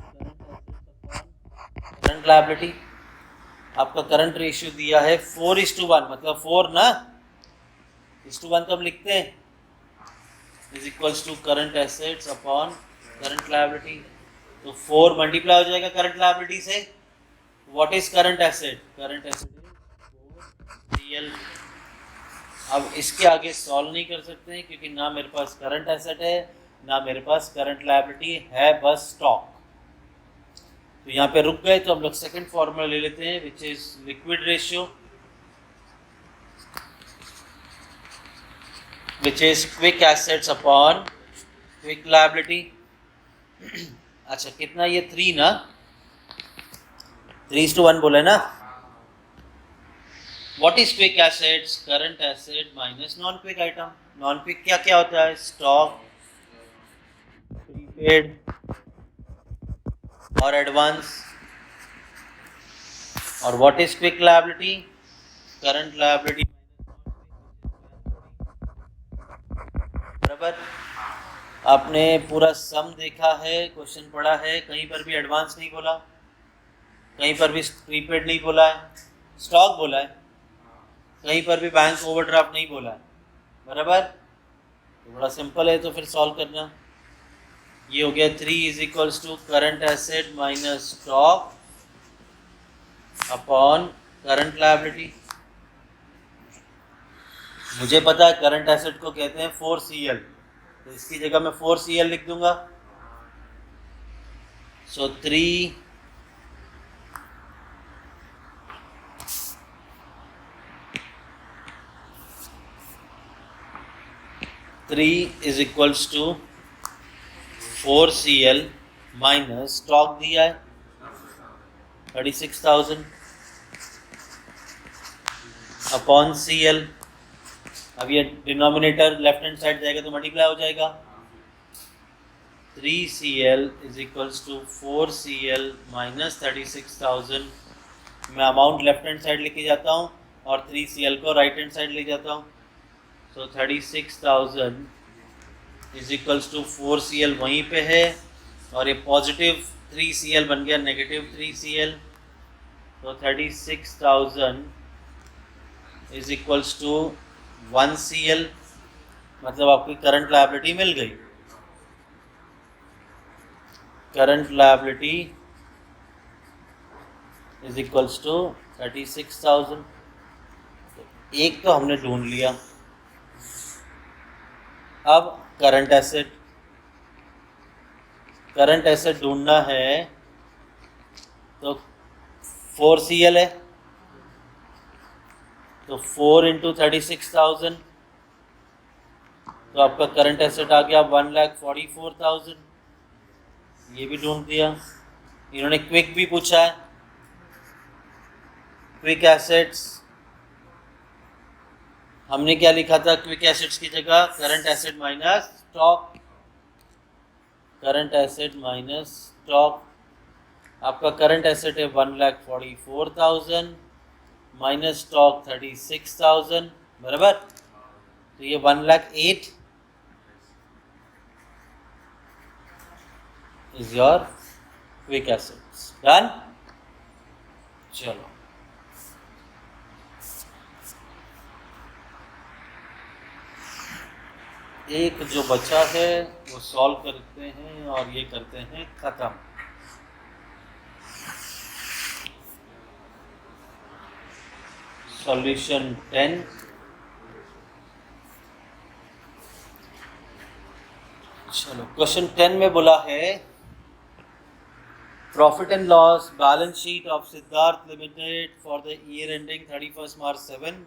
current liability. आपका करंट रेशियो दिया है 4:1, मतलब 4 ना, 1:1 तो हम लिखते हैं, is equals to current assets upon current liability. तो 4 मल्टीप्लाई हो जाएगा करंट लायबिलिटी से। What is current asset? Current asset is CL। अब इसके आगे सॉल्व नहीं कर सकते हैं क्योंकि ना मेरे पास करंट एसेट है ना मेरे पास करंट लायबिलिटी है, बस स्टॉक। तो यहाँ पे रुक गए, तो हम लोग सेकंड फॉर्मूला ले लेते हैं, which is liquid ratio, which is quick assets upon quick liability. अच्छा, कितना ये 3 ना, 3:1 बोले ना। What is quick assets? Current asset minus non quick item. Non quick क्या क्या होता है? स्टॉक, प्रीपेड और एडवांस। और what is quick liability? Current liability बराबर। आपने पूरा सम देखा है, क्वेश्चन पढ़ा है, कहीं पर भी एडवांस नहीं बोला, कहीं पर भी प्रीपेड नहीं बोला है, स्टॉक बोला है, कहीं पर भी बैंक ओवरड्राफ्ट नहीं बोला है, बराबर। तो बड़ा सिंपल है, तो फिर सॉल्व करना। ये हो गया 3 is equals to current asset minus stock upon current liability. मुझे पता है करंट एसेट को कहते हैं 4CL, तो इसकी जगह मैं 4CL लिख दूंगा। So 3 is equals to 4CL minus stock दिया है 36,000 अपॉन CL। अब ये डिनोमिनेटर लेफ्ट हैंड साइड जाएगा तो मल्टीप्लाई हो जाएगा। 3CL is equals to 4CL minus 36,000। मैं अमाउंट लेफ्ट हैंड साइड लेके जाता हूँ और 3CL को राइट हैंड साइड ले जाता हूँ। सो 36,000 इज इक्वल्स टू 4CL वहीं पे है, और ये पॉजिटिव 3CL बन गया नेगेटिव 3CL। तो 36,000 इज इक्वल्स टू 1CL मतलब आपकी करंट लायबिलिटी मिल गई। Current liability is equals to 36,000। एक तो हमने ढूंढ लिया। अब करंट एसेट, करंट एसेट ढूंढना है तो 4CL है, तो 4 इंटू 36,000, तो आपका करंट एसेट आ गया 1,44,000। ये भी ढूंढ दिया। इन्होंने क्विक भी पूछा है। क्विक एसेट्स हमने क्या लिखा था? क्विक एसेट्स की जगह current asset minus stock, current asset minus stock. आपका करंट एसेट है 1,44,000 माइनस स्टॉक 36,000, बराबर। तो ये 1,08,000 is your quick assets. Done. चलो एक जो बचा है वो सॉल्व करते हैं और ये करते हैं खत्म। सॉल्यूशन 10। चलो क्वेश्चन 10 में बोला है profit and loss balance sheet of Siddharth limited for the year ending 31 मार्च 7।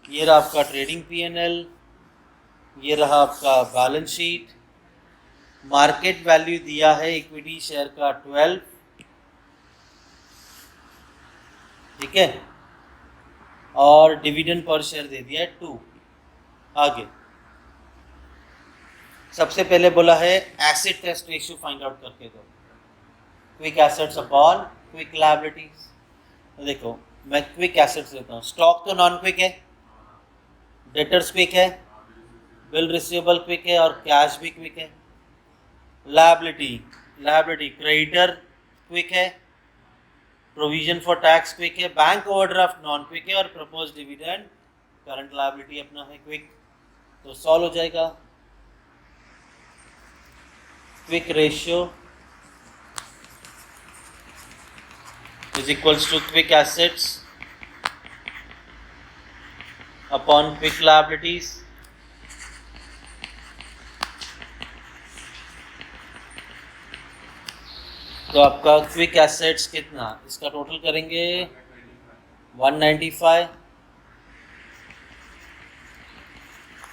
ये रहा आपका ट्रेडिंग P&L, ये रहा आपका बैलेंस शीट। मार्केट वैल्यू दिया है इक्विटी शेयर का 12, ठीक है, और डिविडेंड पर शेयर दे दिया है 2। आगे सबसे पहले बोला है acid test ratio find out करके दो। Quick assets upon quick liabilities. तो देखो मैं क्विक एसेट्स लेता हूँ। स्टॉक तो नॉन क्विक है, डेटर्स क्विक है, बिल रिसीवेबल क्विक है और कैश भी क्विक है। लायबिलिटी, लायबिलिटी क्रेडिटर क्विक है, प्रोविजन फॉर टैक्स क्विक है, बैंक ओवरड्राफ्ट नॉन क्विक है और प्रपोज डिविडेंड करंट लायबिलिटी अपना है क्विक। तो सॉल्व हो जाएगा। Quick ratio is equals to quick assets upon quick liabilities। तो आपका क्विक एसेट्स कितना, इसका टोटल करेंगे 195,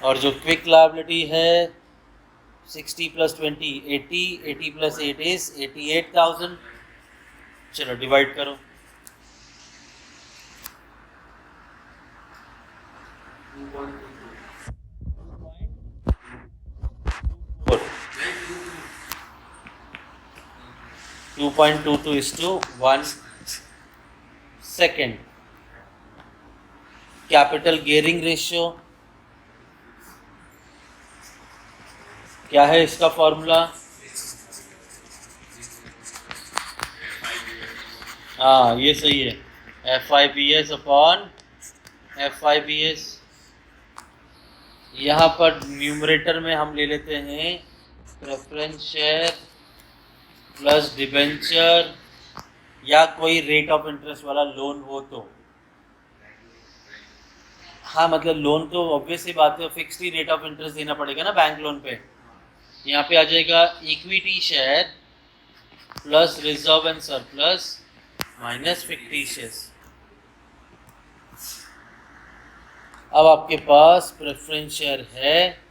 और जो क्विक लायबिलिटी है 60 + 20 80, 80 + 8 इज 88,000। चलो डिवाइड करो। Two 2.22:1 second. Capital gearing ratio क्या है इसका फॉर्मूला? हाँ ये सही है, FIBS अपॉन FIBS। यहाँ पर न्यूमरेटर में हम ले लेते हैं प्रेफरेंस शेयर प्लस डिबेंचर या कोई रेट ऑफ इंटरेस्ट वाला लोन हो तो। हाँ मतलब लोन तो ऑब्वियस ही बात है, fixed he rate of interest देना पड़ेगा ना बैंक लोन पे। यहाँ पे आ जाएगा equity share plus reserve and surplus minus fictitious. अब आपके पास प्रेफरेंस शेयर है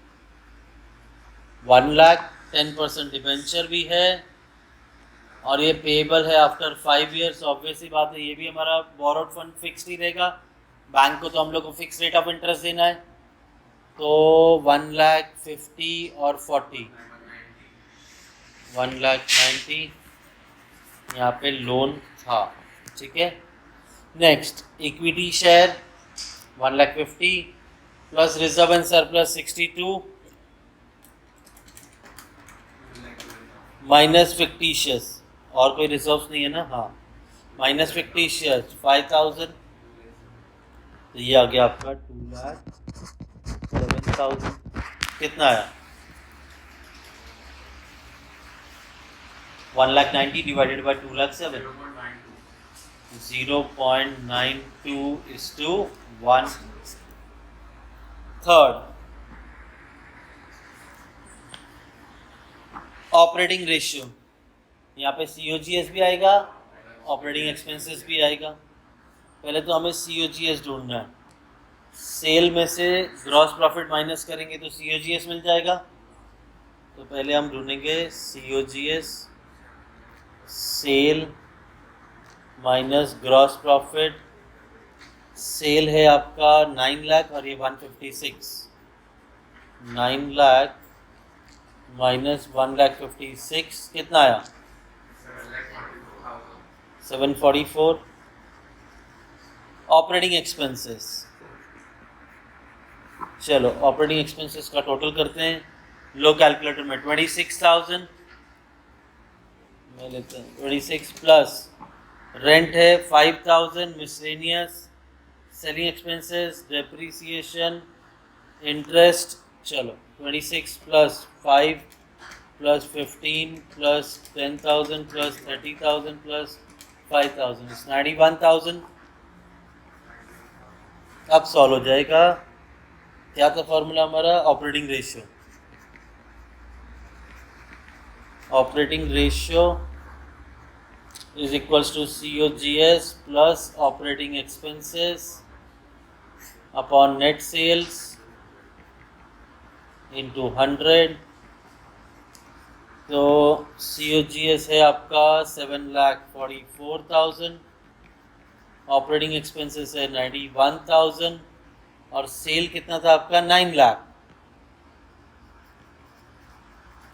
1 लाख, 10% डिबेंचर भी है और ये पेएबल है आफ्टर 5 इयर्स। ऑब्वियसली बात है ये भी हमारा बोरोड फंड फिक्स्ड ही रहेगा, बैंक को तो हम लोग को फिक्स रेट ऑफ इंटरेस्ट देना है। तो 1,50,000 और 40, 1,90,000 यहाँ पे लोन था, ठीक है। Next equity share 1,50,000 plus reserve and surplus 62 minus fictitious, और कोई रिजर्व्स नहीं है ना, हाँ, माइनस फिक्टिशियस 5,000। तो ये आ गया आपका 2,07,000। कितना आया? 1,90,000 डिवाइडेड बाय 2,07,000 0.92:1/3। ऑपरेटिंग रेशियो, यहाँ पे COGS भी आएगा, ऑपरेटिंग एक्सपेंसेस भी आएगा। पहले तो हमें COGS ढूंढना है। सेल में से ग्रॉस प्रॉफिट माइनस करेंगे तो COGS मिल जाएगा। तो पहले हम ढूंढेंगे COGS, sale minus gross profit. Sale है आपका 9 लाख और ये 156। 9 लाख माइनस 1,56,000 कितना आया? 744। ऑपरेटिंग एक्सपेंसेस, चलो ऑपरेटिंग एक्सपेंसेस का टोटल करते हैं। लो कैलकुलेटर में 26,000 में लेते हैं। 26 प्लस रेंट है 5,000, miscellaneous, selling expenses, depreciation, interest. चलो 26 plus 5 plus 15 plus 10,000 plus 30,000 plus 5,000 is 91,000। अब सॉल्व हो जाएगा। क्या था फॉर्मूला हमारा? Operating ratio. Operating ratio is equals to COGS plus operating expenses upon net sales into 100। तो COGS है आपका 7,44,000, ऑपरेटिंग एक्सपेंसेस है 91,000 और सेल कितना था आपका? 9 लाख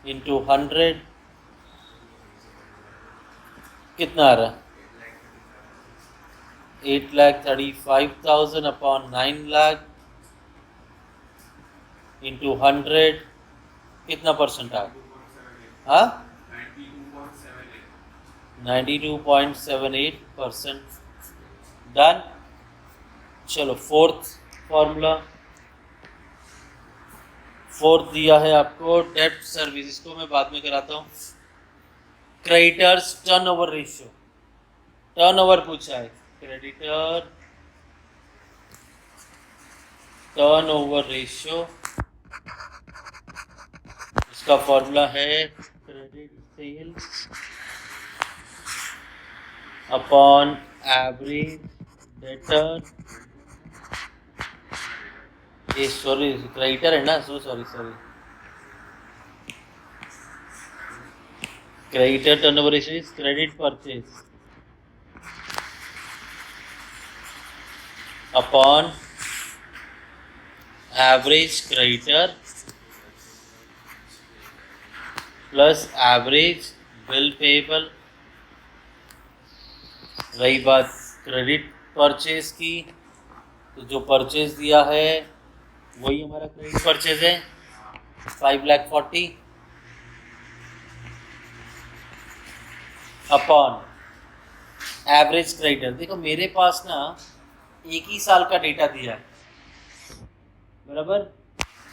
इंटू 100 कितना आ रहा? 8,35,000 अपॉन 9 लाख इंटू 100 कितना परसेंट आ गया? हाँ 92.78%। डन। चलो फोर्थ फॉर्मूला। फोर्थ दिया है आपको डेब्ट सर्विस, इसको मैं बाद में कराता हूँ। क्रेडिटर्स टर्नओवर रेशियो, टर्नओवर पूछा है। क्रेडिटर टर्नओवर रेशियो, इसका फॉर्मूला है credit sales upon average debtor. ये सॉरी क्रेडिटर है ना, sorry creditor turnover ratio is credit purchase upon average creditor plus average bill payable। रही बात क्रेडिट परचेज की, तो जो परचेज दिया है वही हमारा क्रेडिट परचेज है 5,40,000 अपॉन एवरेज क्रेडिटर। देखो मेरे पास ना एक ही साल का डेटा दिया है, बराबर।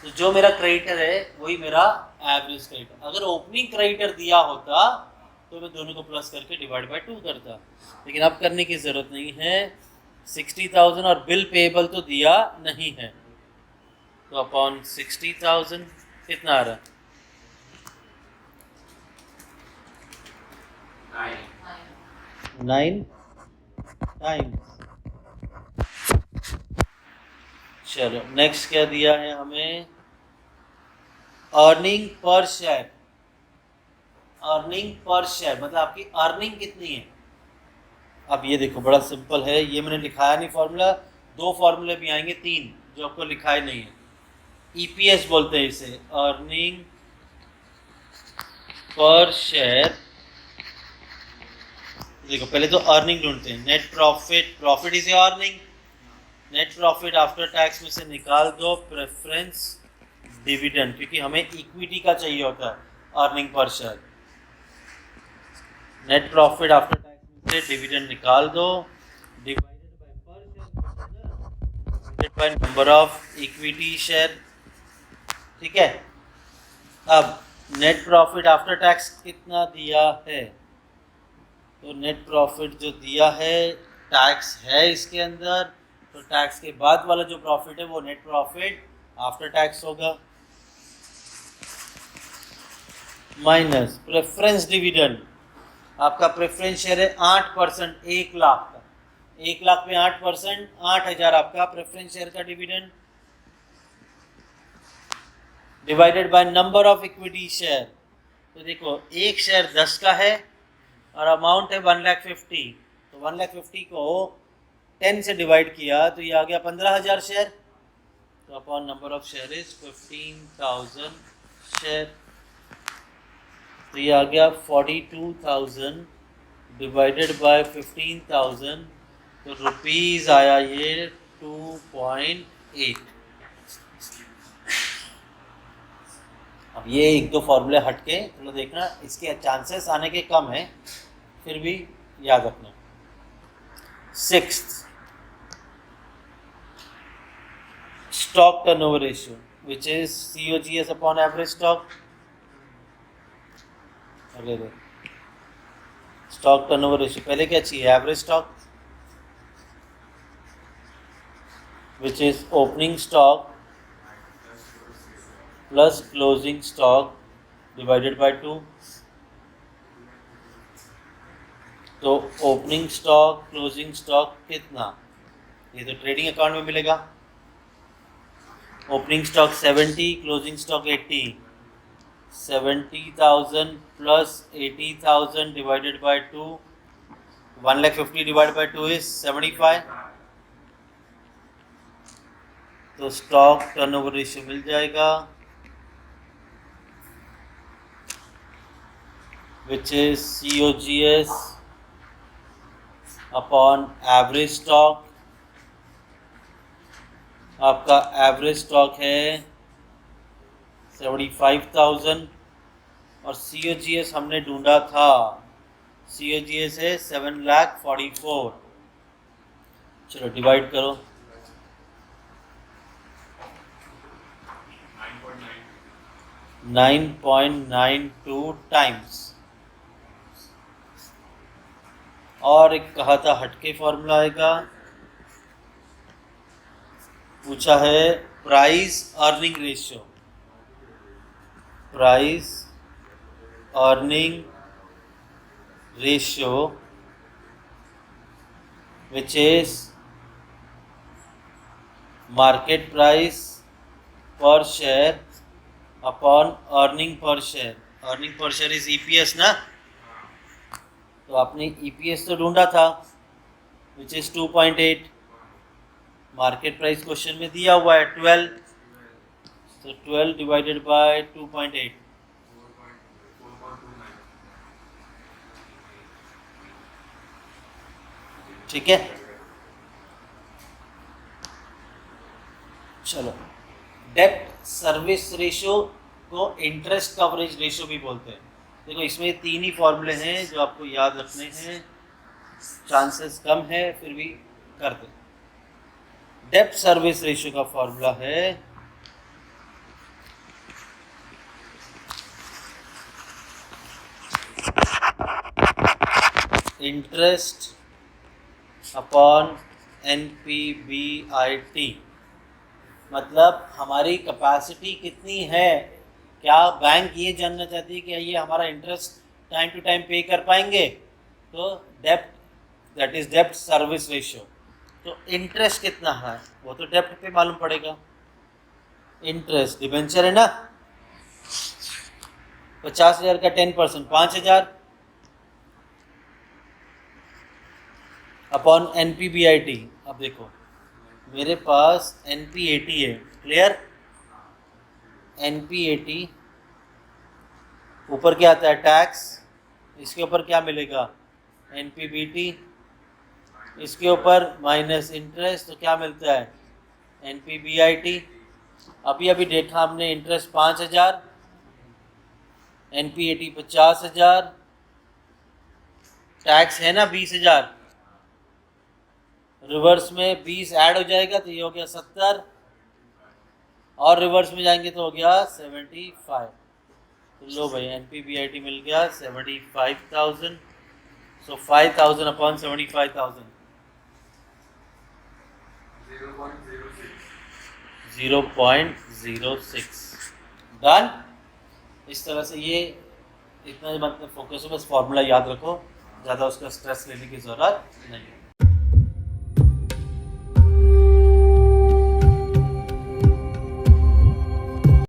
तो जो मेरा क्रेडिटर है वही मेरा एवरेज क्रेडिटर। अगर ओपनिंग क्रेडिटर दिया होता तो मैं दोनों को प्लस करके डिवाइड बाय 2 करता, लेकिन अब करने की ज़रूरत नहीं है। 60,000 और बिल पेएबल तो दिया नहीं है, तो अपॉन 60,000 कितना आ रहा? 9 टाइम्स। चलो नेक्स्ट क्या दिया है हमें? Earning per share. अर्निंग पर शेयर मतलब आपकी अर्निंग कितनी है। अब ये देखो बड़ा सिंपल है, ये मैंने लिखाया नहीं फॉर्मूला, 2 फॉर्मूले भी आएंगे 3 जो आपको लिखाए नहीं है। EPS बोलते हैं इसे, अर्निंग पर शेयर। देखो पहले तो अर्निंग ढूंढते हैं, net profit, profit is earning, net profit after tax में से निकाल दो प्रेफरेंस डिविडेंड, क्योंकि हमें इक्विटी का चाहिए होता है earning per share. Net profit after tax में से डिविडेंड निकाल दो, डिवाइडेड बाय पर share, divided by number of equity share. ठीक है। अब नेट प्रॉफिट आफ्टर टैक्स कितना दिया है, तो नेट प्रॉफिट जो दिया है टैक्स है इसके अंदर, तो टैक्स के बाद वाला जो प्रॉफिट है वो नेट प्रॉफिट आफ्टर टैक्स होगा, माइनस प्रेफरेंस डिविडेंड। आपका प्रेफरेंस शेयर है 8%, 1 लाख का, 1 लाख पे 8%, 8,000 आपका प्रेफरेंस शेयर का dividend, divided by number of equity share. तो देखो एक शेयर 10 का है और अमाउंट है 1,50,000, तो 1,50,000 को 10 से डिवाइड किया तो ये आ गया 15,000 शेयर, तो upon number of share is 15,000 share, तो ये आ गया 42,000 डिवाइडेड बाय 15,000, तो रुपीज़ आया ये 2.8। अब ये एक दो फॉर्मूले हटके चलो देखना, इसके चांसेस आने के कम है, फिर भी याद रखना। Sixth, stock turnover ratio which is COGS upon average stock. अरे स्टॉक टर्नओवर रेशियो पहले क्या चाहिए, average stock which is opening stock plus closing stock divided by 2। तो ओपनिंग स्टॉक क्लोजिंग स्टॉक कितना, ये तो ट्रेडिंग अकाउंट में मिलेगा। Opening stock 70, closing stock 80, 70,000 plus 80,000 divided by 2, 1,50,000 divided by 2 is 75। तो स्टॉक टर्नओवर रेशियो मिल जाएगा which is COGS upon average stock. आपका average stock है 75,000 और COGS हमने ढूंढा था, COGS है 7,44,000। चलो डिवाइड करो, 9.92 टाइम्स। और एक कहा था हटके फॉर्मूला आएगा, पूछा है price earning ratio, price earning ratio which is market price per share upon earning पर शेयर। अर्निंग पर शेयर इज EPS ना, तो आपने EPS तो ढूंढा था which is 2.8, market price question में दिया हुआ है 12, तो 12 डिवाइडेड बाय 2.8, ठीक है। चलो डेब्ट सर्विस रेशियो को इंटरेस्ट कवरेज रेशियो भी बोलते हैं। देखो इसमें 3 ही फॉर्मूले हैं जो आपको याद रखने हैं, चांसेस कम है फिर भी कर दे। डेब्ट सर्विस रेशियो का फॉर्मूला है इंटरेस्ट अपॉन NPBIT। मतलब हमारी कैपेसिटी कितनी है, क्या बैंक ये जानना चाहती है कि ये हमारा इंटरेस्ट टाइम टू टाइम पे कर पाएंगे, तो डेब्ट दैट इज डेब्ट सर्विस रेशियो। तो इंटरेस्ट कितना है वो तो डेब्ट पे मालूम पड़ेगा। इंटरेस्ट डिबेंचर है ना, 50,000 का 10% 5,000 अपॉन NPBIT। अब देखो मेरे पास NP80 है, क्लियर। NP80 ऊपर क्या आता है टैक्स, इसके ऊपर क्या मिलेगा NPBT, इसके ऊपर माइनस इंटरेस्ट, तो क्या मिलता है NPBIT। अभी अभी देखा हमने इंटरेस्ट 5,000, NP80 50,000, टैक्स है ना 20,000, रिवर्स में 20 ऐड हो जाएगा तो ये हो गया 70, और रिवर्स में जाएंगे तो हो गया 75। तो लो भाई NPBIT मिल गया 75,000। सो 5,000 अपॉन 75,000 0.06 डन। इस तरह से ये इतना मतलब फोकस हो, बस फॉर्मूला याद रखो, ज़्यादा उसका स्ट्रेस लेने की ज़रूरत नहीं है।